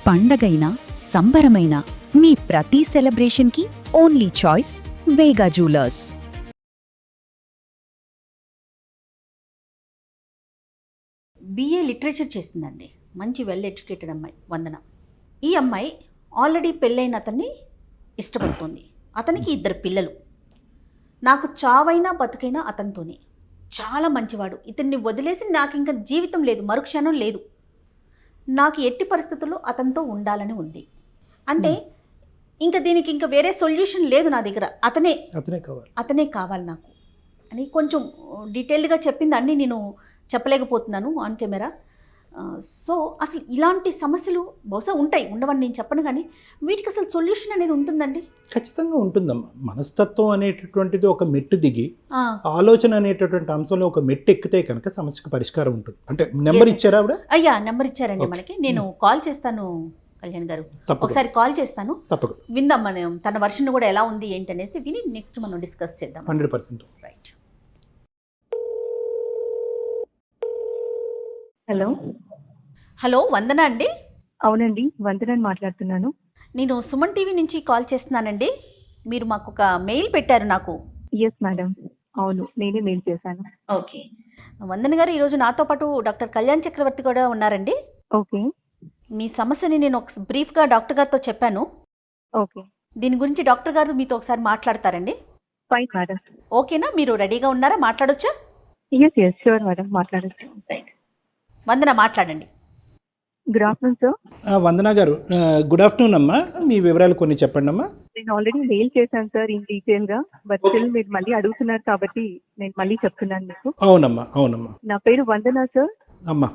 పండగైనా సంబరమైనా మీ ప్రతి సెలబ్రేషన్కి only choice వేగా jewellers. BA literature చేసిందండి. మంచి వెల్ ఎడ్యుకేటెడ్ అమ్మాయి వందన. ఈ అమ్మాయి ఆల్రెడీ పెళ్ళైన అతన్ని ఇష్టపడుతోంది. అతనికి 2 పిల్లలు. నాకు చావైనా బతుకైనా అతనితోనే. చాలా మంచివాడు. ఇతన్ని వదిలేసి నాకు ఇంకా జీవితం లేదు, మరుక్షణం లేదు. నాకు ఎట్టి పరిస్థితుల్లో అతనితో ఉండాలని ఉంది. అంటే ఇంకా దీనికి ఇంకా వేరే సొల్యూషన్ లేదు నా దగ్గర. అతనే కావాలి నాకు అని కొంచెం డీటెయిల్డ్గా చెప్పింది. అన్నీ నేను చెప్పలేకపోతున్నాను ఆన్ కెమెరా. సో అసలు ఇలాంటి సమస్యలు బహుశా ఉంటాయి, ఉండవని నేను చెప్పను, కానీ వీటికి అసలు సొల్యూషన్ అనేది ఉంటుందండి? ఖచ్చితంగా ఉంటుందమ్మా. మనస్తత్వం అనేటటువంటిది ఒక మెట్టు దిగి ఆలోచన అనేటటువంటి అంశంలో ఒక మెట్టు ఎక్కితే కనుక సమస్యకు పరిష్కారం ఉంటుంది. అంటే నెంబర్ ఇచ్చారా ఆవిడ? అయ్యా నెంబర్ ఇచ్చారండి మనకి. నేను కాల్ చేస్తాను కళ్యాణ్ గారు, ఒకసారి కాల్ చేస్తాను. తప్పకుండా విందాం మనం తన వర్షన్ కూడా ఎలా ఉంది ఏంటనేసి విని నెక్స్ట్ మనం డిస్కస్ చేద్దాం. 100%. రైట్. హలో వందన అండి? అవునండి, వందనని మాట్లాడుతున్నాను. నేను సుమన్ టీవీ నుంచి కాల్ చేస్తున్నానండి. మీరు మాకు ఒక మెయిల్ పెట్టారు నాకు. ఎస్ మేడం, అవును, నేనే మెయిల్ చేశాను. ఓకే వందన గారు, ఈరోజు నాతో పాటు డాక్టర్ కళ్యాణ్ చక్రవర్తి కూడా ఉన్నారండి. ఓకే. మీ సమస్యని నేను ఒక బ్రీఫ్గా డాక్టర్ గారితో చెప్పాను. ఓకే. దీని గురించి డాక్టర్ గారు మీతో ఒకసారి మాట్లాడతారండి. Fine madam. ఓకేనా? మీరు రెడీగా ఉన్నారా? మాట్లాడొచ్చా? ఎస్ ష్యూర్ మేడం, మాట్లాడచ్చు. వందన మాట్లాడండి. Good afternoon sir. వందన గారు, గుడ్ ఆఫ్టర్నూన్ అమ్మా. మీ వివరాలు కొన్ని చెప్పండి అమ్మా. నేను ఆల్రెడీ మెయిల్ చేశాను సార్ ఇన్ డీటెయిల్గా, బట్ స్టిల్ మీరు మళ్ళీ అడుగుతున్నారు కాబట్టి నేను మళ్ళీ చెప్తున్నాను మీకు. అవునమ్మా. నా పేరు వందన సార్. అమ్మా.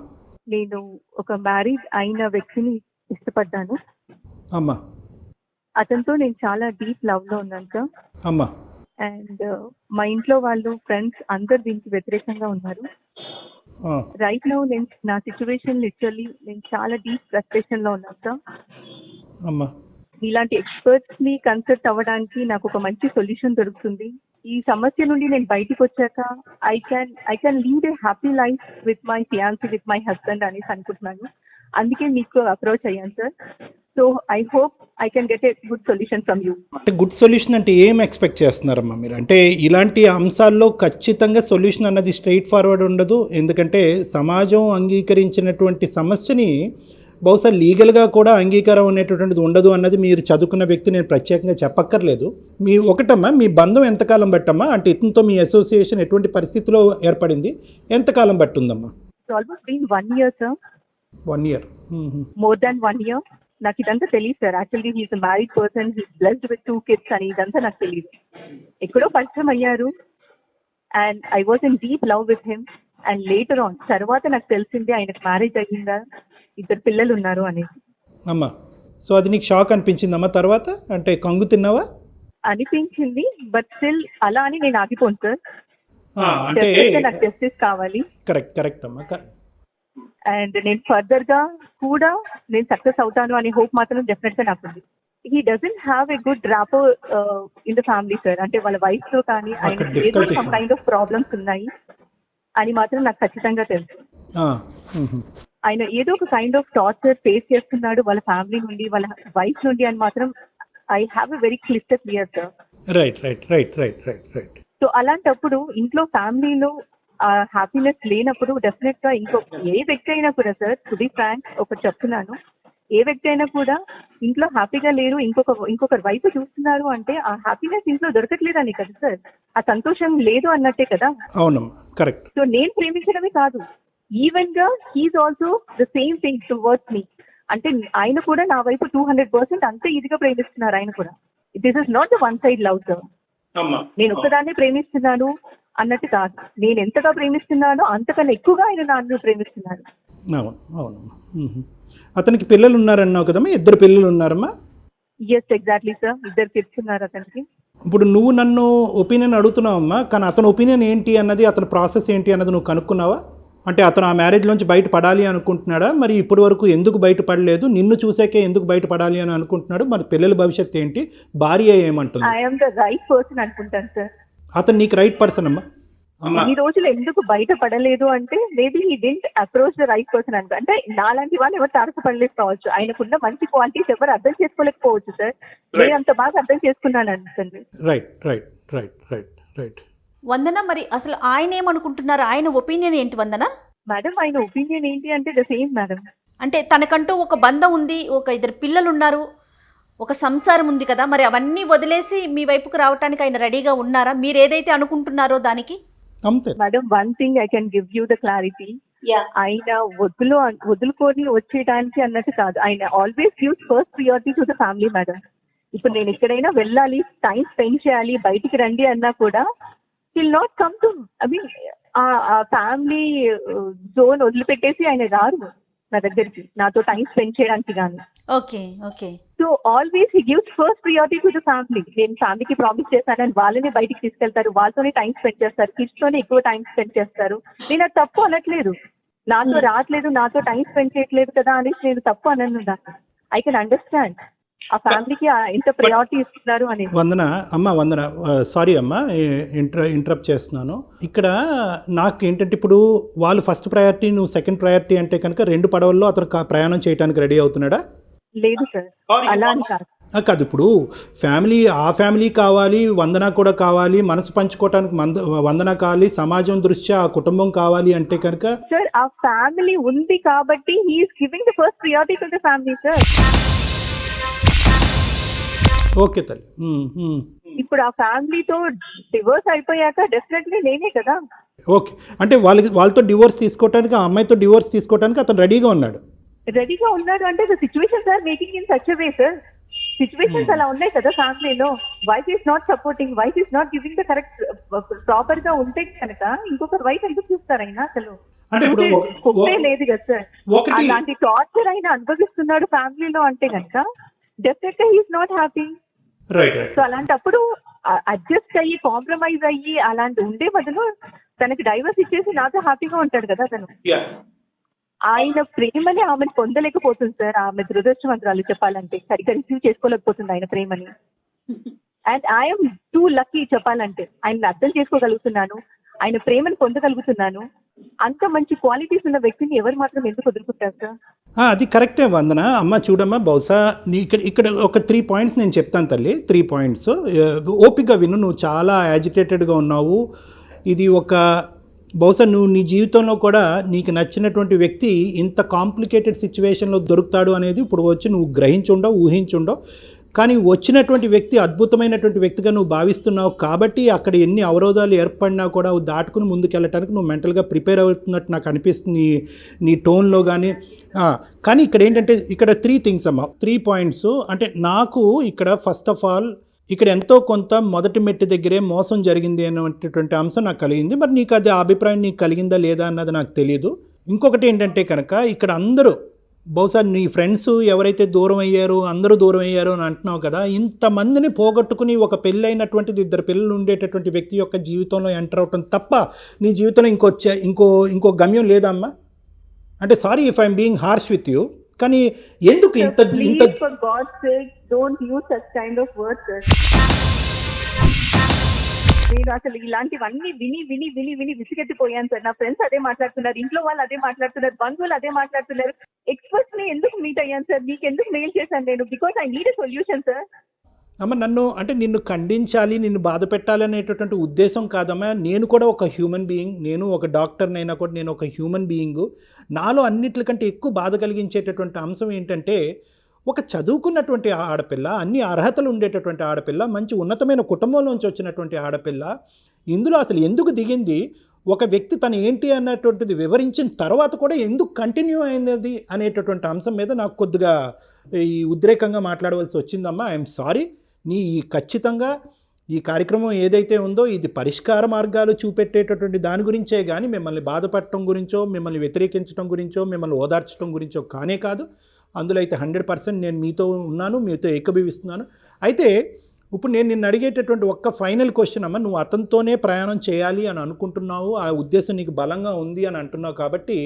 నేను ఒక మ్యారీడ్ అయిన వ్యక్తిని ఇష్టపడ్డాను. అమ్మా. అతనితో నేను చాలా డీప్ లవ్లో ఉన్నాను సార్. అమ్మా. అండ్ మా ఇంట్లో వాళ్ళు, ఫ్రెండ్స్ అందరు దీనికి వ్యతిరేకంగా ఉన్నారు. రైట్ నౌ నేను నా సిచ్యువేషన్ లిటరల్లీ నేను చాలా డీప్ ఫ్రస్ట్రేషన్ లో ఉన్నాను సార్. అమ్మా. ఇలాంటి ఎక్స్పర్ట్స్ ని కన్సల్ట్ అవ్వడానికి నాకు ఒక మంచి సొల్యూషన్ దొరుకుతుంది. ఈ సమస్య నుండి నేను బయటికి వచ్చాక I can lead a happy life with my fiancee, with my husband అనేసి అనుకుంటున్నాను. అందుకే మీకు అప్రోచ్ అయ్యాను sir. So I hope I can get a good solution from you. అంటే గుడ్ సొల్యూషన్ అంటే ఏం ఎక్స్పెక్ట్ చేస్తున్నారమ్మా మీరు? అంటే ఇలాంటి అంశాల్లో ఖచ్చితంగా సొల్యూషన్ అన్నది స్ట్రైట్ ఫార్వర్డ్ ఉండదు. ఎందుకంటే సమాజం అంగీకరించినటువంటి సమస్యని బహుశా లీగల్గా కూడా అంగీకారం అనేటటువంటిది ఉండదు అన్నది మీరు చదువుకున్న వ్యక్తి నేను ప్రత్యేకంగా చెప్పక్కర్లేదు. ఒకటమ్మా, మీ బంధం ఎంతకాలం బట్టమ్మా? అంటే ఇతనితో మీ అసోసియేషన్ ఎటువంటి పరిస్థితిలో ఏర్పడింది? ఎంతకాలం బట్టి ఉందమ్మా? Almost been 1 year sir. 1 year. More than 1 year. నాకు ఇదంతా తెలియదు sir. Actually he's married person, he's blessed with 2 kids అని ఇదంతా నాకు తెలియదు. ఎక్కడో పరిచయం అయ్యారు and I was in deep love with him. And later on తర్వాత నాకు తెలిసింది ఆయనకు మ్యారేజ్ అయ్యిందా, 2 పిల్లలు ఉన్నారు అనేది. అమ్మా, సో అది నీకు షాక్ అనిపించిందమ్మా? తర్వాత అంటే కంగు తిన్నావా? అనిపించింది, బట్ స్టిల్ అలా అని నేను ఆగిపోను సార్. అంటే నాకు జస్టిస్ కావాలి. కరెక్ట్ అమ్మా. అండ్ నేను ఫర్దర్ గా కూడా నేను సక్సెస్ అవుతాను అనే హోప్ మాత్రం డెఫినెట్ గా నాకు ఉంది. He doesn't have a good rapport in the family sir. అంటే వాళ్ళ వైఫ్ తో కానీ ఆయన ఏదో సమ్ కైండ్ ఆఫ్ ప్రాబ్లమ్స్ ఉన్నాయి అని మాత్రం నాకు ఖచ్చితంగా తెలుసు. ఆయన ఏదో ఒక కైండ్ ఆఫ్ టార్చర్ ఫేస్ చేస్తున్నాడు వాళ్ళ ఫ్యామిలీ నుండి, వాళ్ళ వైఫ్ నుండి అని మాత్రం I have a very clear sir. Right. So అలాంటప్పుడు ఇంట్లో ఫ్యామిలీలో హ్యాపీనెస్ లేనప్పుడు డెఫినెట్ గా ఏ వ్యక్తి అయినా కూడా సార్, టు బి ఫ్రాంక్ ఒకటి చెప్తున్నాను, ఏ వ్యక్తి అయినా కూడా ఇంట్లో హ్యాపీగా లేరు, ఇంకొకరి వైపు చూస్తున్నారు అంటే ఆ హ్యాపీనెస్ ఇంట్లో దొరకట్లేదని కదా సార్, ఆ సంతోషం లేదు అన్నట్టే కదా. అవును, కరెక్ట్. సో నేను ప్రేమించడమే కాదు, ఈవెన్ గా he's also the same thing towards me. అంటే ఆయన కూడా నా వైపు 200% అంతే ఇదిగా ప్రేమిస్తున్నారు ఆయన కూడా. This is not the one side love sir. నేను ఒక్కదాన్నే ప్రేమిస్తున్నాను అన్నట్టు కాదు, నేను ఎంతగా ప్రేమిస్తున్నానో అంతకన్నా ఎక్కువగా ఆయన నన్ను ప్రేమిస్తున్నాడు. అవును. అతనికి పిల్లలు ఉన్నారన్నావు కదమ్మా? 2 పిల్లలు ఉన్నారమ్మా? ఎస్ ఎగ్జాక్ట్లీ సార్, 2 kids ఉన్నారు అతనికి. ఇప్పుడు నువ్వు నన్ను ఒపీనియన్ అడుగుతున్నావమ్మా, కానీ అతని ఒపీనియన్ ఏంటి అన్నది, అతని ప్రాసెస్ ఏంటి అన్నది నువ్వు కనుక్కున్నావా? అంటే అతను ఆ మ్యారేజ్లోంచి బయటపడాలి అనుకుంటున్నాడా? మరి ఇప్పటి వరకు ఎందుకు బయటపడలేదు? నిన్ను చూసాకే ఎందుకు బయటపడాలి అని అనుకుంటున్నాడు? మరి పిల్లల భవిష్యత్తు ఏంటి? భార్య ఏమంటుంది? I am the right person అనుకుంటాను సార్. అతను నీకు రైట్ పర్సన్ అమ్మా. ఈ రోజులు ఎందుకు బయటపడలేదు అంటే maybe he didn't approach the right person అనుకో. అంటే నాలాంటి వాళ్ళు ఎవరు తారసపడలేదు కావచ్చు, ఆయనకున్న మంచి క్వాలిటీస్ ఎవరు అర్థం చేసుకోలేకపోవచ్చు సార్. నేను అంత బాగా అర్థం చేసుకున్నాను అనుకోండి. Right right right right right. Vandana, మరి అసలు ఆయన ఏమనుకుంటున్నారు? ఆయన ఒపీనియన్ ఏంటి వందన? మేడం ఆయన ఒపీనియన్ ఏంటి అంటే ద సేమ్ మేడం. అంటే తనకంటూ ఒక బంధం ఉంది, ఒక 2 పిల్లలు ఉన్నారు, ఒక సంసారం ఉంది కదా, మరి అవన్నీ వదిలేసి మీ వైపుకు రావడానికి ఆయన రెడీగా ఉన్నారా? మీరు ఏదైతే అనుకుంటున్నారో దానికి? అంతే madam, one thing I can give you the clarity. ఆయన వదులుకొని వచ్చేయడానికి అన్నట్టు కాదు, ఆయన always gives first priority to the family madam. ఇప్పుడు నేను ఎక్కడైనా వెళ్ళాలి, టైం స్పెండ్ చేయాలి, బయటికి రండి అన్నా కూడా will not come to, I mean ఆ ఫ్యామిలీ జోన్ వదిలిపెట్టేసి ఆయన రారు నా దగ్గరికి నాతో టైం స్పెండ్ చేయడానికి కానీ. Okay okay. So always he gives first priority to the family. నేను ఫ్యామిలీకి ప్రామిస్ చేశానని వాళ్ళని బయటికి తీసుకెళ్తారు, వాళ్ళతోనే టైం స్పెండ్ చేస్తారు, కిడ్స్ తోనే ఎక్కువ టైం స్పెండ్ చేస్తారు. నేను అది తప్పు అనట్లేదు, నాతో రావట్లేదు, నాతో టైం స్పెండ్ చేయట్లేదు కదా అనేసి నేను తప్పు అనను. ఐ కెన్ అండర్స్టాండ్ ఆ ఫ్యామిలీకి ఎంత ప్రయారిటీ ఇస్తున్నారు అని. వందన సారీ అమ్మ, ఇంటరప్ట్ చేస్తున్నాను. ఇక్కడ నాకు ఏంటంటే ఇప్పుడు వాళ్ళు ఫస్ట్ ప్రయారిటీ, నువ్వు సెకండ్ ప్రయారిటీ అంటే కనుక 2 పడవల్లో అతను ప్రయాణం చేయడానికి రెడీ అవుతున్నాడా? లేదు సార్, అలా అని కాదు. కాదు, ఇప్పుడు ఆ ఫ్యామిలీ కావాలి, వందన కూడా కావాలి, మనసు పంచుకోవటానికి వందన కావాలి, సమాజం దృష్ట్యా ఆ కుటుంబం కావాలి అంటే కనుక సార్ ఆ ఫ్యామిలీ ఉంది కాబట్టి he's giving the first priority to the family sir. Okay తల్లి. ఇప్పుడు ఆ ఫ్యామిలీతో డివోర్స్ అయిపోయాక డెఫినెట్లీ నేనే కదా. ఓకే, అంటే వాళ్ళతో డివోర్స్ తీసుకోవడానికి, ఆ అమ్మాయితో డివోర్స్ తీసుకోవడానికి అతను రెడీగా ఉన్నాడు అంటే the situations are making in such a way sir. Situations అలా ఉన్నాయి కదా ఫ్యామిలీలో. Wife is not supporting, wife is not giving the correct proper గా ఉంటే కనుక ఇంకొకరు వైఫ్ ఎందుకు చూస్తారు అయినా? అసలు కుక్కే లేదు కదా సార్. అలాంటి టార్చర్ అయినా అనుభవిస్తున్నాడు ఫ్యామిలీలో అంటే కనుక డెఫినెట్గా హీఈస్ నాట్ హ్యాపీ. సో అలాంటప్పుడు అడ్జస్ట్ అయ్యి కాంప్రమైజ్ అయ్యి అలాంటి ఉండే బదులు తనకి డైవర్స్ ఇచ్చేసి నాతో హ్యాపీగా ఉంటాడు కదా తను. ఆయన ప్రేమని ఆమెను పొందలేకపోతుంది సార్. ఆమె దురదృష్టవంతురాలు చెప్పాలంటే, సరిగ్గా రిసీవ్ చేసుకోలేకపోతుంది ఆయన ప్రేమని. అండ్ ఐఎమ్ టూ లక్కీ చెప్పాలంటే. ఆయన అర్థం చేసుకోగలుగుతున్నాను, ఆయన ప్రేమను పొందగలుగుతున్నాను. అంత మంచి క్వాలిటీస్ ఉన్న వ్యక్తిని ఎవరు మాత్రం ఎందుకు వదులుకుంటారు సార్? అది కరెక్టే వందన. అమ్మ చూడమ్మా, బహుశా ఇక్కడ ఒక 3 పాయింట్స్ నేను చెప్తాను తల్లి. 3 పాయింట్స్ ఓపిక విను. నువ్వు చాలా యాజిటేటెడ్గా ఉన్నావు. ఇది బహుశా నువ్వు నీ జీవితంలో కూడా నీకు నచ్చినటువంటి వ్యక్తి ఇంత కాంప్లికేటెడ్ సిచ్యువేషన్లో దొరుకుతాడు అనేది ఇప్పుడు వచ్చి నువ్వు గ్రహించుండవు, ఊహించుండవు. కానీ వచ్చినటువంటి వ్యక్తి అద్భుతమైనటువంటి వ్యక్తిగా నువ్వు భావిస్తున్నావు కాబట్టి అక్కడ ఎన్ని అవరోధాలు ఏర్పడినా కూడా దాటుకుని ముందుకెళ్ళటానికి నువ్వు మెంటల్గా ప్రిపేర్ అవుతున్నట్టు నాకు అనిపిస్తుంది నీ టోన్లో కానీ. కానీ ఇక్కడ ఏంటంటే ఇక్కడ 3 థింగ్స్ అమ్మ, 3 పాయింట్స్. అంటే నాకు ఇక్కడ ఫస్ట్ ఆఫ్ ఆల్ ఇక్కడ ఎంతో కొంత మొదటి మెట్టు దగ్గరే మోసం జరిగింది అనేటటువంటి అంశం నాకు కలిగింది. మరి నీకు అది అభిప్రాయం నీకు కలిగిందా లేదా అన్నది నాకు తెలియదు. ఇంకొకటి ఏంటంటే కనుక ఇక్కడ అందరూ బహుశా నీ ఫ్రెండ్స్ ఎవరైతే దూరం అయ్యారో అందరూ దూరం అయ్యారో అని అంటున్నావు కదా, ఇంతమందిని పోగొట్టుకుని ఒక పెళ్ళైనటువంటిది 2 పిల్లలు ఉండేటటువంటి వ్యక్తి యొక్క జీవితంలో ఎంటర్ అవటం తప్ప నీ జీవితంలో ఇంకో గమ్యం లేదమ్మా. అంటే sorry if I'm being harsh with you, కానీ ఎందుకు ఇంత for God's sake don't use such kind of words sir. నేను అసలు ఇలాంటివన్నీ విని విని విని విని విసిగెత్తిపోయాను సార్. నా ఫ్రెండ్స్ అదే మాట్లాడుతున్నారు, ఇంట్లో వాళ్ళు అదే మాట్లాడుతున్నారు, బంధువులు అదే మాట్లాడుతున్నారు. ఎక్స్పర్ట్స్ ని ఎందుకు మీట్ అయ్యాను సార్, మీకు ఎందుకు మెయిల్ చేశాను నేను, because I need a solution sir. అమ్మ నిన్ను ఖండించాలి, నిన్ను బాధ పెట్టాలి అనేటటువంటి ఉద్దేశం కాదమ్మా. నేను కూడా ఒక హ్యూమన్ బీయింగ్, నేను ఒక డాక్టర్నైనా కూడా నేను ఒక హ్యూమన్ బీయింగు. నాలో అన్నిటికంటే ఎక్కువ బాధ కలిగించేటటువంటి అంశం ఏంటంటే ఒక చదువుకున్నటువంటి ఆడపిల్ల, అన్ని అర్హతలు ఉండేటటువంటి ఆడపిల్ల, మంచి ఉన్నతమైన కుటుంబంలోంచి వచ్చినటువంటి ఆడపిల్ల ఇందులో అసలు ఎందుకు దిగింది? ఒక వ్యక్తి తను ఏంటి అన్నటువంటిది వివరించిన తర్వాత కూడా ఎందుకు కంటిన్యూ అయినది అనేటటువంటి అంశం మీద నాకు కొద్దిగా ఈ ఉద్రేకంగా మాట్లాడవలసి వచ్చిందమ్మా. I'm sorry. ఖచ్చితంగా ఈ కార్యక్రమం ఏదైతే ఉందో ఇది పరిష్కార మార్గాలు చూపెట్టేటటువంటి దాని గురించే కానీ మిమ్మల్ని బాధపడటం గురించో, మిమ్మల్ని వ్యతిరేకించడం గురించో, మిమ్మల్ని ఓదార్చడం గురించో కానే కాదు. అందులో అయితే 100% నేను మీతో ఉన్నాను, మీతో ఏకీభవిస్తున్నాను. అయితే ఇప్పుడు నేను నిన్ను అడిగేటటువంటి ఒక్క ఫైనల్ క్వశ్చన్ అమ్మ, నువ్వు అతనితోనే ప్రయాణం చేయాలి అని అనుకుంటున్నావు, ఆ ఉద్దేశం నీకు బలంగా ఉంది అని అంటున్నావు కాబట్టి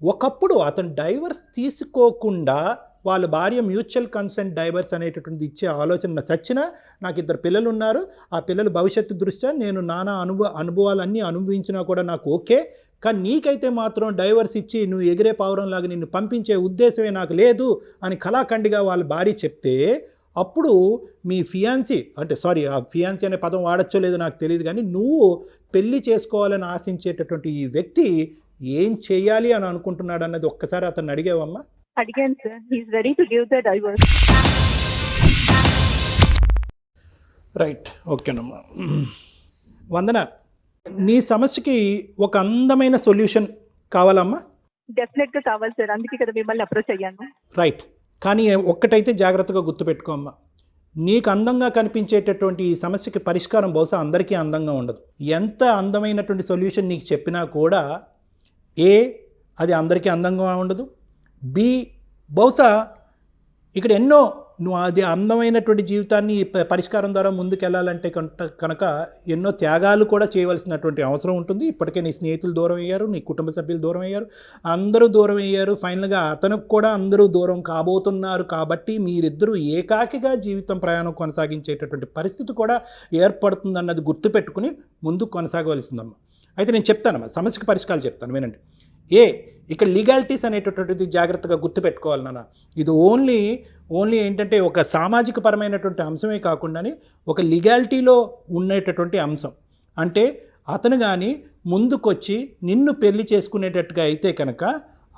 ఒకప్పుడు అతను డైవర్స్ తీసుకోకుండా వాళ్ళ భార్య మ్యూచువల్ కన్సెంట్ డైవర్స్ అనేటటువంటిది ఇచ్చే ఆలోచన చచ్చినా నాకు 2 పిల్లలు ఉన్నారు, ఆ పిల్లల భవిష్యత్తు దృష్ట్యా నేను నానా అనుభవాలన్నీ అనుభవించినా కూడా నాకు ఓకే, కానీ నీకైతే మాత్రం డైవర్స్ ఇచ్చి నువ్వు ఎగిరే పావురంలాగా నిన్ను పంపించే ఉద్దేశమే నాకు లేదు అని కళాఖండిగా వాళ్ళ భార్య చెప్తే అప్పుడు మీ ఫియాన్సీ అంటే సారీ ఆ ఫియాన్సీ అనే పదం వాడచ్చో లేదో నాకు తెలియదు, కానీ నువ్వు పెళ్లి చేసుకోవాలని ఆశించేటటువంటి ఈ వ్యక్తి ఏం చేయాలి అని అనుకుంటున్నాడు అన్నది ఒక్కసారి అతన్ని అడిగావమ్మా? అడిగాను sir. He's ready to give the divorce. Right, ఓకేనమ్మా. వందన, నీ సమస్యకి ఒక అందమైన సొల్యూషన్ కావాలమ్మా? డెఫినెట్ గా కావాలి సార్, అందుకే కదా మిమ్మల్ని అప్రోచ్ అయ్యాను. రైట్, కానీ ఒక్కటైతే జాగ్రత్తగా గుర్తుపెట్టుకోమ్మా, నీకు అందంగా కనిపించేటటువంటి ఈ సమస్యకి పరిష్కారం బహుశా అందరికీ అందంగా ఉండదు. ఎంత అందమైనటువంటి సొల్యూషన్ నీకు చెప్పినా కూడా అది అందరికీ అందంగా ఉండదు, బహుశా ఇక్కడ ఎన్నో నువ్వు అది అందమైనటువంటి జీవితాన్ని పరిష్కారం ద్వారా ముందుకెళ్ళాలంటే కనుక ఎన్నో త్యాగాలు కూడా చేయవలసినటువంటి అవసరం ఉంటుంది. ఇప్పటికే నీ స్నేహితులు దూరం అయ్యారు, నీ కుటుంబ సభ్యులు దూరం అయ్యారు, అందరూ దూరం అయ్యారు, ఫైనల్గా అతనికి కూడా అందరూ దూరం కాబోతున్నారు. కాబట్టి మీరిద్దరూ ఏకాకిగా జీవితం ప్రయాణం కొనసాగించేటటువంటి పరిస్థితి కూడా ఏర్పడుతుందన్నది గుర్తుపెట్టుకుని ముందుకు కొనసాగవలసిందమ్మా. అయితే నేను చెప్తానమ్మా, సమస్యకు పరిష్కారాలు చెప్తాను, వినండి. ఇక్కడ లీగాలిటీస్ అనేటటువంటిది జాగ్రత్తగా గుర్తుపెట్టుకోవాలి నాన్న. ఇది ఓన్లీ ఏంటంటే ఒక సామాజిక పరమైనటువంటి అంశమే కాకుండానే ఒక లీగాలిటీలో ఉండేటటువంటి అంశం. అంటే అతను కానీ ముందుకొచ్చి నిన్ను పెళ్లి చేసుకునేటట్టుగా అయితే కనుక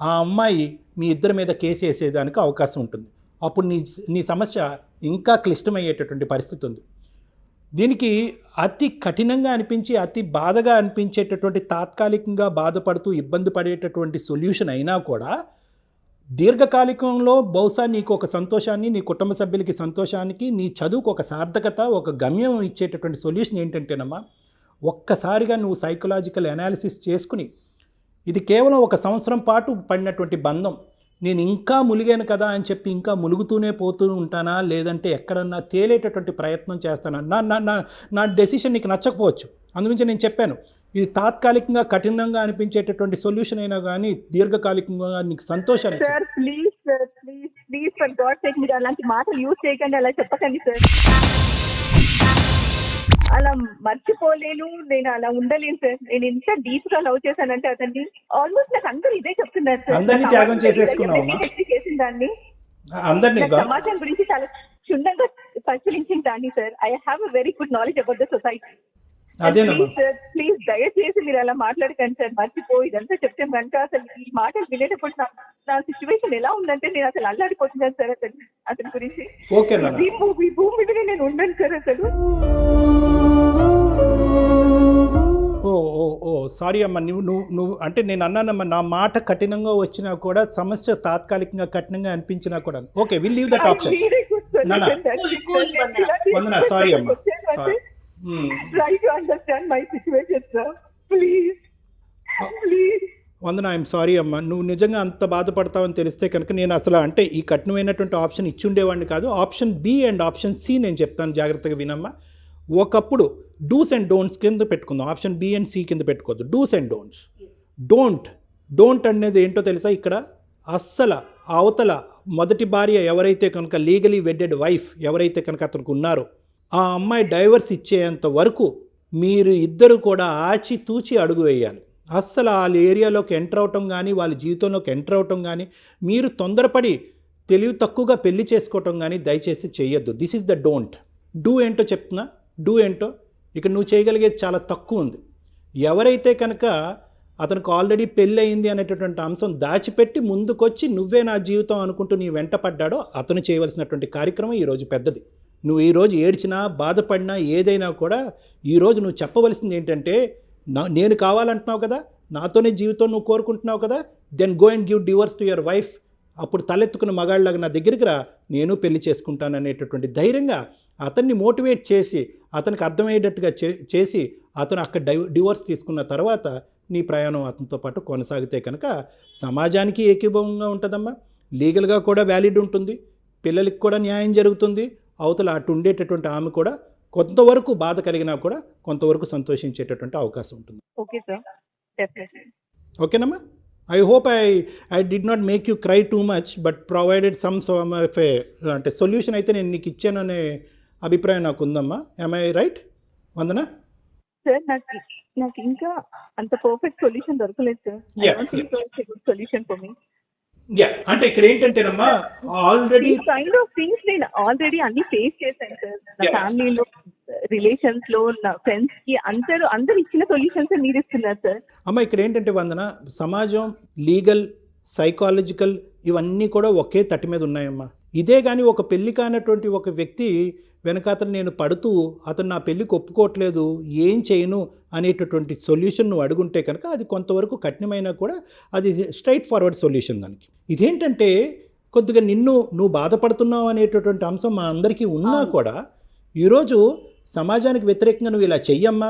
ఆ అమ్మాయి మీ ఇద్దరి మీద కేసు వేసేదానికి అవకాశం ఉంటుంది. అప్పుడు నీ సమస్య ఇంకా క్లిష్టమయ్యేటటువంటి పరిస్థితి ఉంది. దీనికి అతి కఠినంగా అనిపించి అతి బాధగా అనిపించేటటువంటి తాత్కాలికంగా బాధపడుతూ ఇబ్బంది పడేటటువంటి సొల్యూషన్ అయినా కూడా దీర్ఘకాలికంలో బహుశా నీకు ఒక సంతోషాన్ని, నీ కుటుంబ సభ్యులకి సంతోషానికి, నీ చదువుకు ఒక సార్థకత, ఒక గమ్యం ఇచ్చేటటువంటి సొల్యూషన్ ఏంటంటేనమ్మా, ఒక్కసారిగా నువ్వు సైకలాజికల్ అనాలిసిస్ చేసుకుని ఇది కేవలం 1 సంవత్సరం పాటు పడినటువంటి బంధం, నేను ఇంకా ములిగాను కదా అని చెప్పి ఇంకా ములుగుతూనే పోతూ ఉంటానా, లేదంటే ఎక్కడన్నా తేలేటటువంటి ప్రయత్నం చేస్తానా? నా డెసిషన్ నీకు నచ్చకపోవచ్చు, అందుగురించి నేను చెప్పాను ఇది తాత్కాలికంగా కఠినంగా అనిపించేటటువంటి సొల్యూషన్ అయినా కానీ దీర్ఘకాలికంగా నీకు సంతోషాన్ని. Sir please sir, please for God sake మీరు అలాంటి మాటలు యూజ్ చేయకండి, అలా చెప్పకండి సార్. అలా మర్చిపోలేను, నేను అలా ఉండలేను సార్. నేను ఎంత డీప్ గా లవ్ చేశానంటే అతన్ని ఆల్మోస్ట్ నాకు అందరూ ఇదే చెప్తున్నారు సార్. అందరినీ త్యాగం చేసేసుకున్నావమ్మా, చేసిన దాన్ని అందరినీ సమాజం గురించి చాలా క్షుణ్ణంగా పరిశీలించిన దాన్ని sir. I have a very good knowledge about the society. Please దయచేసి మీరు అలా మాట్లాడకండి సార్. మర్చిపో ఇదంతా చెప్తే కనుక అసలు ఈ మాటలు వినేటప్పుడు నా సిచ్యువేషన్ ఎలా ఉందంటే నేను అసలు అల్లాడిపోతున్నాను సార్ అతని గురించి. ఈ భూమి మీదనే నేను ఉండను సార్ అసలు. సారీ అమ్మా, నువ్వు అంటే నేను అన్నానమ్మా, నా మాట కఠినంగా వచ్చినా కూడా సమస్య తాత్కాలికంగా కఠినంగా అనిపించినా కూడా okay, will leave that option. Vandana, sorry అమ్మా, sorry. Try to understand my situation, sir. Please. Vandana, I'm sorry అమ్మా, నువ్వు నిజంగా అంత బాధపడతావని తెలిస్తే కనుక నేను అసలు అంటే ఈ కఠినమైనటువంటి ఆప్షన్ ఇచ్చి ఉండేవాడిని కాదు. Option B and option C నేను చెప్తాను, జాగ్రత్తగా వినమ్మా. ఒకప్పుడు డూస్ అండ్ డోంట్స్ కింద పెట్టుకుందాం, ఆప్షన్ బి అండ్ సి కింద పెట్టుకోవద్దు. Dos and don'ts. డోంట్ అనేది ఏంటో తెలుసా? ఇక్కడ అస్సలు అవతల మొదటి భార్య ఎవరైతే కనుక లీగలీ వెడ్డెడ్ వైఫ్ ఎవరైతే కనుక అతనికి ఉన్నారో ఆ అమ్మాయి డైవర్స్ ఇచ్చేంత వరకు మీరు ఇద్దరు కూడా ఆచితూచి అడుగు వేయాలి. అస్సలు వాళ్ళ ఏరియాలోకి ఎంటర్ అవటం కానీ వాళ్ళ జీవితంలోకి ఎంటర్ అవటం కానీ మీరు తొందరపడి తెలివి తక్కువగా పెళ్లి చేసుకోవటం కానీ దయచేసి చేయొద్దు. This is the don't. Do ఏంటో చెప్తున్నా, డూ ఏంటో ఇక్కడ నువ్వు చేయగలిగేది చాలా తక్కువ ఉంది. ఎవరైతే కనుక అతనికి ఆల్రెడీ పెళ్ళి అయింది అనేటటువంటి అంశం దాచిపెట్టి ముందుకొచ్చి నువ్వే నా జీవితం అనుకుంటూ నీ వెంట పడ్డాడో అతను చేయవలసినటువంటి కార్యక్రమం ఈరోజు పెద్దది. నువ్వు ఈరోజు ఏడ్చినా బాధపడినా ఏదైనా కూడా ఈరోజు నువ్వు చెప్పవలసింది ఏంటంటే, నేను కావాలంటున్నావు కదా, నాతోనే జీవితం నువ్వు కోరుకుంటున్నావు కదా, then go and give divorce to your wife. అప్పుడు తలెత్తుకున్న మగాళ్ళలాగా నా దగ్గరికి రా, నేను పెళ్లి చేసుకుంటాను అనేటటువంటి ధైర్యంగా అతన్ని మోటివేట్ చేసి అతనికి అర్థమయ్యేటట్టుగా చేసి అతను అక్కడ డివోర్స్ తీసుకున్న తర్వాత నీ ప్రయాణం అతనితో పాటు కొనసాగితే కనుక సమాజానికి ఏకీభవంగా ఉంటుందమ్మా, లీగల్గా కూడా వ్యాలిడ్ ఉంటుంది, పిల్లలకి కూడా న్యాయం జరుగుతుంది, అవతల అటు ఉండేటటువంటి ఆమె కూడా కొంతవరకు బాధ కలిగినా కూడా కొంతవరకు సంతోషించేటటువంటి అవకాశం ఉంటుంది. Okay sir, definitely. ఓకేనమ్మా, I hope I did not make you cry too much, but provided some అంటే సొల్యూషన్ అయితే నేను నీకు ఇచ్చాననే అభిప్రాయం నాకు ఉందమ్మా. am I right Vandana? Sir నాకు ఇంకా అంత పర్ఫెక్ట్ సొల్యూషన్ దొరకలేదు sir. Yeah, good solution for me. Yeah, అంటే ఇక్కడ ఏంటంటేనమ్మా ఆల్రెడీ కైండ్ ఆఫ్ థింగ్స్ నేను ఆల్రెడీ అన్ని ఫేస్ చేశాను సార్. నా Yeah. ఫ్యామిలీలో, రిలేషన్స్ లో, నా ఫ్రెండ్స్ కి అందరు ఇచ్చిన సొల్యూషన్స్ మీరు ఇస్తున్నారు సార్. అమ్మ ఇక్కడ ఏంటంటే వందన, సమాజం, లీగల్, సైకాలజికల్ ఇవన్నీ కూడా ఒకే తట్టి మీద ఉన్నాయమ్మా. ఇదే కానీ ఒక పెళ్లి కానటువంటి ఒక వ్యక్తి వెనకాతను నేను పడుతూ అతను నా పెళ్ళికి ఒప్పుకోవట్లేదు, ఏం చేయను అనేటటువంటి సొల్యూషన్ నువ్వు అడుగుంటే కనుక అది కొంతవరకు కఠినమైనా కూడా అది స్ట్రైట్ ఫార్వర్డ్ సొల్యూషన్ దానికి. ఇదేంటంటే కొద్దిగా నువ్వు బాధపడుతున్నావు అనేటటువంటి అంశం మా అందరికీ ఉన్నా కూడా ఈరోజు సమాజానికి వ్యతిరేకంగా నువ్వు ఇలా చెయ్యమ్మా,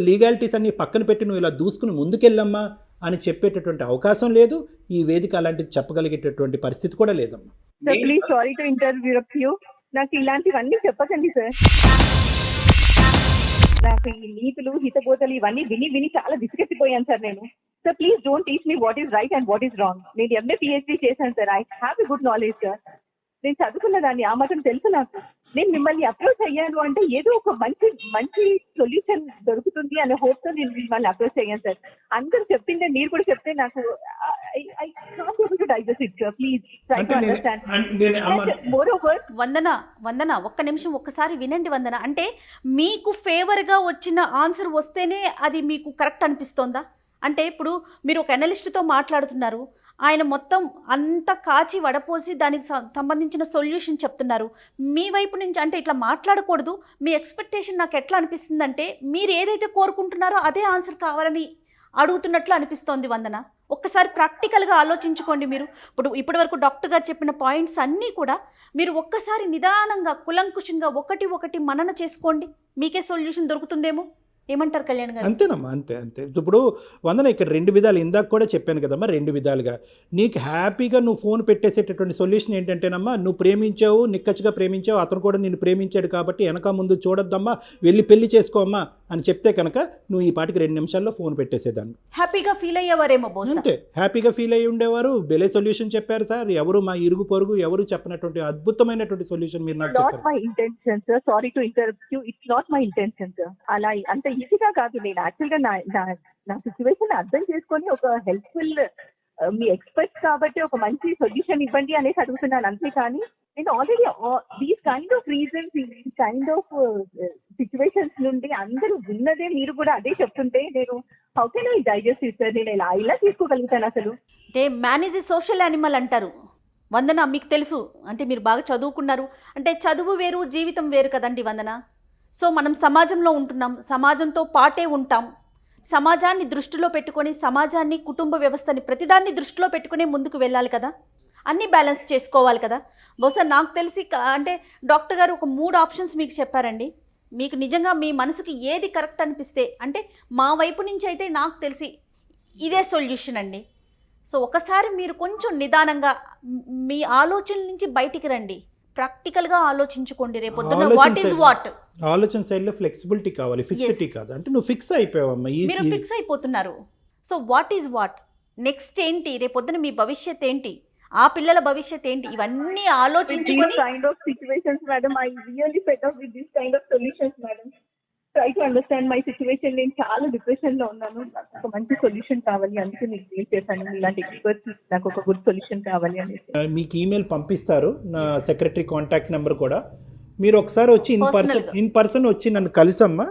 లీగాలిటీస్ అన్ని పక్కన పెట్టి నువ్వు ఇలా దూసుకుని ముందుకెళ్ళమ్మా అని చెప్పేటటువంటి అవకాశం లేదు. ఈ వేదిక అలాంటిది చెప్పగలిగేటటువంటి పరిస్థితి కూడా లేదమ్మా. Sir please, sorry to interview. నాకు ఇలాంటివన్నీ చెప్పకండి సార్. నాకు ఈ నీతులు, హితబోధలు ఇవన్నీ విని చాలా విసిగెత్తిపోయాను సార్ నేను. Sir please don't teach me what is right and what is wrong. నేను ఎంఏ PhD చేశాను sir. I have a good knowledge sir. నేను చదువుకున్న దాన్ని ఆ మాత్రం తెలుసు నాకు. నేను మిమ్మల్ని అప్రోచ్ అయ్యాను అంటే ఏదో ఒక మంచి సొల్యూషన్ దొరుకుతుంది అనే హోప్ తో నేను మిమ్మల్ని అప్రోచ్ అయ్యాను సార్. అందరూ చెప్పిందే మీరు కూడా చెప్తే నాకు I can't able to digest it sir. Please try to understand. Moreover Vandana ఒక్క నిమిషం ఒక్కసారి వినండి వందన. అంటే మీకు ఫేవర్గా వచ్చిన ఆన్సర్ వస్తేనే అది మీకు కరెక్ట్ అనిపిస్తోందా? అంటే ఇప్పుడు మీరు ఒక అనలిస్ట్తో మాట్లాడుతున్నారు, ఆయన మొత్తం అంతా కాచి వడపోసి దానికి సంబంధించిన సొల్యూషన్ చెప్తున్నారు. మీ వైపు నుంచి అంటే ఇట్లా మాట్లాడకూడదు. మీ ఎక్స్పెక్టేషన్ నాకు ఎట్లా అనిపిస్తుందంటే మీరు ఏదైతే కోరుకుంటున్నారో అదే ఆన్సర్ కావాలని అడుగుతున్నట్లు అనిపిస్తోంది వందన. ఒక్కసారి ప్రాక్టికల్గా ఆలోచించుకోండి మీరు. ఇప్పటి వరకు డాక్టర్ గారు చెప్పిన పాయింట్స్ అన్నీ కూడా మీరు ఒక్కసారి నిదానంగా కులంకుశంగా ఒకటి మనన చేసుకోండి, మీకే సొల్యూషన్ దొరుకుతుందేమో. ఏమంటారు కళ్యాణ్ గారు? అంతేనమ్మా, అంతే. ఇప్పుడు వందన ఇక్కడ రెండు విధాలు, ఇందాక కూడా చెప్పాను కదమ్మా, రెండు విధాలుగా నీకు హ్యాపీగా నువ్వు ఫోన్ పెట్టేసేటటువంటి సొల్యూషన్ ఏంటంటేనమ్మా, నువ్వు ప్రేమించావు, నిక్కచ్చిగా ప్రేమించావు, అతను కూడా నిన్ను ప్రేమించాడు కాబట్టి వెనక ముందు చూడొద్దమ్మా, వెళ్ళి పెళ్లి చేసుకోమ్మా అని చెప్తే కనుక నువ్వు ఈ పాటికి 2 నిమిషాల్లో ఫోన్ పెట్టేసేదాన్ని. హ్యాపీగా ఫీల్ అయ్యేవారేమో బహుశా. అంతే, హ్యాపీగా ఫీల్ అయ్యి ఉండేవారు. బెలే సొల్యూషన్ చెప్పారు సార్. ఎవరు మా ఇరుగు పొరుగు ఎవరు చెప్పినటువంటి అద్భుతమైనటువంటి సొల్యూషన్ మీరు నాకు చెప్పారు. Not my intention sir. Sorry to interrupt. It's not my intention sir. అలా అంత ఈజీగా కాదు. నేను యాక్చువల్గా నా సిచ్యువేషన్ అర్థం చేసుకొని ఒక హెల్ప్ఫుల్, మీ ఎక్స్పర్ట్స్ కాబట్టి ఒక మంచి సొల్యూషన్ ఇవ్వండి అనేసి అడుగుతున్నాను. అంతేకాని నేను already these kind of reasons, ఈ కైండ్ ఆఫ్ సిచ్యువేషన్స్ నుండి అందరూ విన్నదే మీరు కూడా అదే చెప్తుంటే నేను how can I digest it sir? నేను ఇలా తీసుకోగలుగుతాను అసలు? అంటే man is a social animal అంటారు వందన. మీకు తెలుసు అంటే మీరు బాగా చదువుకున్నారు. అంటే చదువు వేరు, జీవితం వేరు కదండి వందన. సో మనం సమాజంలో ఉంటున్నాం, సమాజంతో పాటే ఉంటాం. సమాజాన్ని దృష్టిలో పెట్టుకొని, సమాజాన్ని, కుటుంబ వ్యవస్థని, ప్రతిదాన్ని దృష్టిలో పెట్టుకునే ముందుకు వెళ్ళాలి కదా, అన్నీ బ్యాలెన్స్ చేసుకోవాలి కదా. బహుశా నాకు తెలిసి అంటే డాక్టర్ గారు ఒక 3 ఆప్షన్స్ మీకు చెప్పారండి. మీకు నిజంగా మీ మనసుకి ఏది కరెక్ట్ అనిపిస్తే, అంటే మా వైపు నుంచి అయితే నాకు తెలిసి ఇదే సొల్యూషన్ అండి. సో ఒకసారి మీరు కొంచెం నిదానంగా మీ ఆలోచనల నుంచి బయటికి రండి, ప్రాక్టికల్గా ఆలోచించుకోండి. రేపొద్దున వాట్ ఈజ్ వాట్. ఆలోచన శైలిలో ఫ్లెక్సిబిలిటీ కావాలి, ఫిక్సిటీ కాదు. అంటే నువ్వు ఫిక్స్ అయిపోయావమ్మా, మీరు ఫిక్స్ అయిపోతున్నారు. So what is what, next ఏంటి, రేపొద్దున మీ భవిష్యత్ ఏంటి, ఆ పిల్లల భవిష్యత్ ఏంటి, ఇవన్నీ ఆలోచించుకొని kind of situations madam, I really fed up with this kind of solutions madam. Try to understand my situation. నేను చాలా డిప్రెషన్లో ఉన్నాను, నాకు ఒక మంచి సొల్యూషన్ కావాలి, అందుకే మీకు డీల్ చేశాను. ఇలాంటి ఎక్స్పర్ట్స్, నాకు ఒక గుడ్ సొల్యూషన్ కావాలి అనేసి. మీకు ఈమెయిల్ పంపిస్తారు, నా సెక్రటరీ కాంటాక్ట్ నెంబర్ కూడా. మీరు ఒకసారి వచ్చి ఇన్ పర్సన్ వచ్చి నన్ను కలిసమ్మా,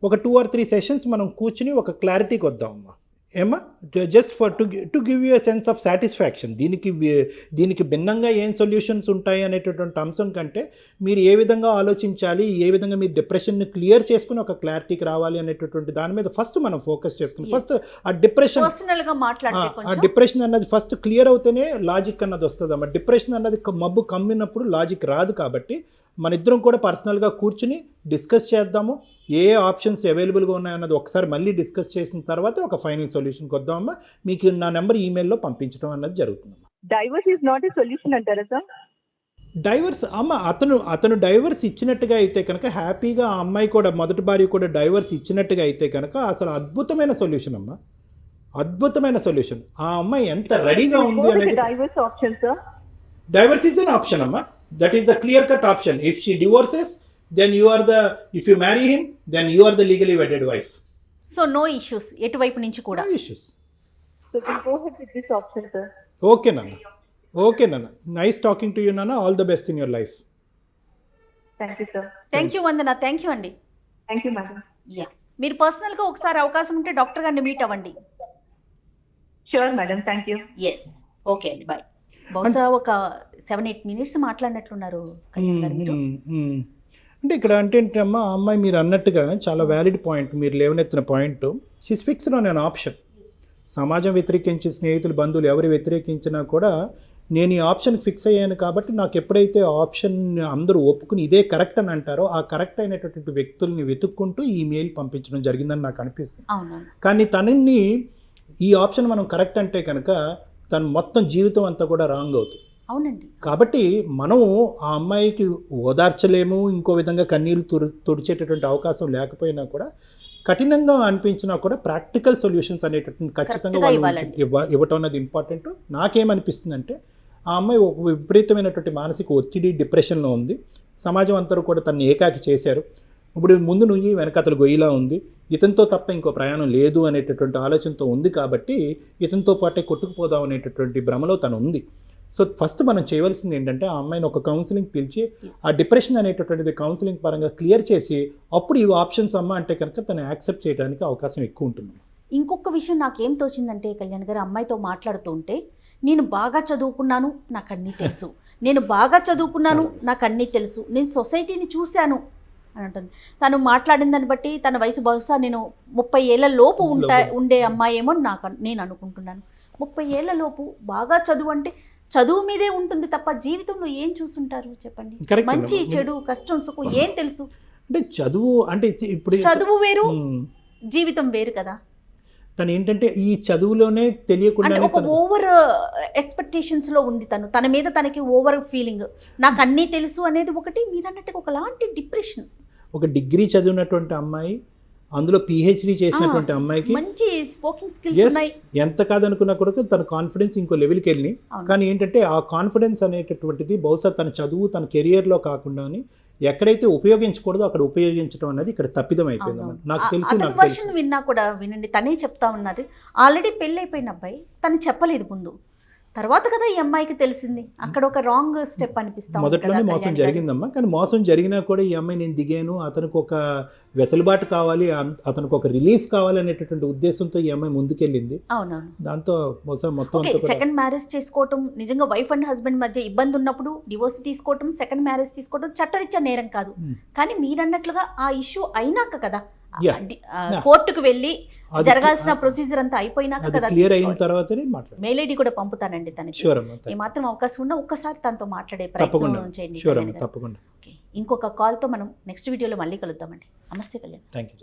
ఒక 2 or 3 సెషన్స్ మనం కూర్చుని ఒక క్లారిటీకి వద్దామమ్మా. ఏమ్మా, just for to give you a sense of satisfaction. దీనికి భిన్నంగా ఏం సొల్యూషన్స్ ఉంటాయి అనేటటువంటి అంశం కంటే మీరు ఏ విధంగా ఆలోచించాలి, ఏ విధంగా మీరు డిప్రెషన్ని క్లియర్ చేసుకుని ఒక క్లారిటీకి రావాలి అనేటటువంటి దాని మీద ఫస్ట్ మనం ఫోకస్ చేసుకుని, ఫస్ట్ ఆ డిప్రెషన్ అన్నది ఫస్ట్ క్లియర్ అవుతేనే లాజిక్ అన్నది వస్తుందమ్మా. డిప్రెషన్ అన్నది మబ్బు కమ్మినప్పుడు లాజిక్ రాదు. కాబట్టి మన ఇద్దరం కూడా పర్సనల్గా కూర్చుని డిస్కస్ చేద్దాము, ఏ ఆప్షన్స్ అవైలబుల్గా ఉన్నాయన్నది ఒకసారి మళ్ళీ డిస్కస్ చేసిన తర్వాత ఒక ఫైనల్ సొల్యూషన్కి వద్దామమ్మా. మీకు నా నెంబర్ ఈమెయిల్లో పంపించడం అన్నది జరుగుతుందమ్మా. Divorce is not a solution అంటారా సార్? డైవర్స్ అమ్మ, అతను డైవర్స్ ఇచ్చినట్టుగా అయితే కనుక హ్యాపీగా, ఆ అమ్మాయి కూడా మొదటి భార్య కూడా డైవర్స్ ఇచ్చినట్టుగా అయితే కనుక అసలు అద్భుతమైన సొల్యూషన్ అమ్మ. అద్భుతమైన సొల్యూషన్. ఆ అమ్మాయి ఎంత రెడీగా ఉంది అనేది. Divorce option sir. Divorce is an option, amma. That is the clear-cut option. If she divorces, then you are the. If you marry him, then you are the legally wedded wife. So no issues ఎటువైపు నుంచి కూడా. No issues. So we'll go ahead with this option, sir. Okay, Nana. Okay, Nana. Nice talking to you, Nana. All the best in your life. Thank you, sir. Thank you Vandana, thank you అండి. Thank you, madam. Yeah, మీరు పర్సనల్గా ఒకసారి అవకాశం ఉంటే doctor గారిని meet అవ్వండి. Sure, madam. Thank you. Yes, okay అండి, bye. బహుశా ఒక 7-8 minutes మాట్లాడినట్లున్నారు కళ్యాణ్ గారు మీరు. అంటే ఇక్కడ అంటే అమ్మా, ఆ అమ్మాయి మీరు అన్నట్టుగా చాలా వ్యాలిడ్ పాయింట్ మీరు లేవనెత్తిన point. She's fixed on an option. సమాజం వ్యతిరేకించి, స్నేహితులు, బంధువులు ఎవరు వ్యతిరేకించినా కూడా నేను ఈ ఆప్షన్ ఫిక్స్ అయ్యాను కాబట్టి నాకు ఎప్పుడైతే ఆప్షన్ అందరూ ఒప్పుకుని ఇదే కరెక్ట్ అని అంటారో ఆ కరెక్ట్ అయినటువంటి వ్యక్తుల్ని వెతుక్కుంటూ ఈ మెయిల్ పంపించడం జరిగిందని నాకు అనిపిస్తుంది. అవునవును. కానీ తనని ఈ ఆప్షన్ మనం కరెక్ట్ అంటే కనుక తన మొత్తం జీవితం అంతా కూడా రాంగ్ అవుతుంది. అవునండి. కాబట్టి మనం ఆ అమ్మాయికి ఓదార్చలేము, ఇంకో విధంగా కన్నీళ్ళు తుడిచేటటువంటి అవకాశం లేకపోయినా కూడా కఠినంగా అనిపించినా కూడా ప్రాక్టికల్ సొల్యూషన్స్ అనేటటువంటి ఖచ్చితంగా వాళ్ళు ఇవ్వటం అనేది ఇంపార్టెంట్. నాకేమనిపిస్తుందంటే ఆ అమ్మాయి ఒక విపరీతమైనటువంటి మానసిక ఒత్తిడి, డిప్రెషన్లో ఉంది. సమాజం అంతా కూడా తనని ఏకాకి చేశారు. ఇప్పుడు ముందు నుయ్యి వెనకతలు గొయ్యిలా ఉంది, ఇతనితో తప్ప ఇంకో ప్రయాణం లేదు అనేటటువంటి ఆలోచనతో ఉంది కాబట్టి ఇతనితో పాటే కొట్టుకుపోదాం అనేటటువంటి భ్రమలో తను ఉంది. సో ఫస్ట్ మనం చేయవలసింది ఏంటంటే ఆ అమ్మాయిని ఒక కౌన్సిలింగ్ పిలిచి ఆ డిప్రెషన్ అనేటటువంటిది కౌన్సిలింగ్ పరంగా క్లియర్ చేసి అప్పుడు ఈ ఆప్షన్స్ అమ్మ అంటే కనుక తను యాక్సెప్ట్ చేయడానికి అవకాశం ఎక్కువ ఉంటుంది. ఇంకొక విషయం నాకేం తోచిందంటే కళ్యాణ్ గారు, అమ్మాయితో మాట్లాడుతూ ఉంటే నేను బాగా చదువుకున్నాను, నాకు అన్నీ తెలుసు, నేను బాగా చదువుకున్నాను, నాకు అన్నీ తెలుసు, నేను సొసైటీని చూశాను అని అంటుంది. తను మాట్లాడిన దాన్ని బట్టి తన వయసు బహుశా నేను 30 ఏళ్ల లోపు ఉండే అమ్మాయి ఏమో నేను అనుకుంటున్నాను. 30 ఏళ్ల లోపు బాగా చదువు అంటే చదువు మీదే ఉంటుంది తప్ప జీవితంలో ఏం చూస్తుంటారు చెప్పండి? మంచి చెడు, కష్టం, సుఖం ఏం తెలుసు? అంటే చదువు అంటే ఇప్పుడు చదువు వేరు, జీవితం వేరు కదా. తను ఏంటంటే ఈ చదువులోనే తెలియకుండా ఒక ఓవర్ ఎక్స్పెక్టేషన్స్ లో ఉంది తను. తన మీద తనకి ఓవర్ ఫీలింగ్, నాకు అన్నీ తెలుసు అనేది ఒకటి, మీరు అన్నట్టుగా ఒకలాంటి డిప్రెషన్. ఒక డిగ్రీ చదివినటువంటి అమ్మాయి, అందులో పిహెచ్డి చేసినటువంటి అమ్మాయికి మంచి స్పోకింగ్ స్కిల్స్ ఉన్నాయి. ఎంత కాదనుకున్నా కూడా తన కాన్ఫిడెన్స్ ఇంకో లెవెల్కి వెళ్ళి, కానీ ఏంటంటే ఆ కాన్ఫిడెన్స్ అనేటటువంటిది బహుశా తన చదువు, తన కెరియర్లో కాకుండా ఎక్కడైతే ఉపయోగించకూడదో అక్కడ ఉపయోగించడం అనేది ఇక్కడ తప్పిదం అయిపోయింది. నాకు తెలుసు విన్నా కూడా వినండి, తనే చెప్తా ఉన్నారు. ఆల్రెడీ పెళ్ళి అయిపోయిన అబ్బాయి, తను చెప్పలేదు ముందు, తర్వాత కదా ఈ అమ్మాయికి తెలిసింది. అక్కడ ఒక రాంగ్ స్టెప్ అనిపిస్తాం. మొదట్లోనే మోసం జరిగిందమ్మా, కానీ మోసం జరిగినా కూడా ఈ అమ్మాయి నేను దిగాను, అతనికి ఒక వెసులుబాటు కావాలి, అతనికి ఒక రిలీఫ్ కావాలి అనేటటువంటి ఉద్దేశంతో ఈ అమ్మాయి ముందుకెళ్ళింది. అవునవును. దాంతో మొత్తం సెకండ్ మ్యారేజ్ చేసుకోవటం నిజంగా వైఫ్ అండ్ హస్బెండ్ మధ్య ఇబ్బంది ఉన్నప్పుడు డివోర్స్ తీసుకోవటం, సెకండ్ మ్యారేజ్ తీసుకోవడం చట్టరీత్యా నేరం కాదు. కానీ మీరు అన్నట్లుగా ఆ ఇష్యూ అయినాక కదా కోర్టుకు వెళ్ళి జరగాల్సిన ప్రొసీజర్ అంతా అయిపోయినాక కదా, క్లియర్ అయిన తర్వాతనే మాట్లాడు. మెయిల్ ఐడి కూడా పంపుతానండి తనకి. ఏ మాత్రం అవకాశం ఉన్నా ఒక్కసారి తనతో మాట్లాడే ప్రయత్నం చేయండి. తప్పకుండా. ఇంకొక కాల్తో మనం నెక్స్ట్ వీడియోలో మళ్ళీ కలుద్దామండి. నమస్తే కళ్యాణ్. Thank you.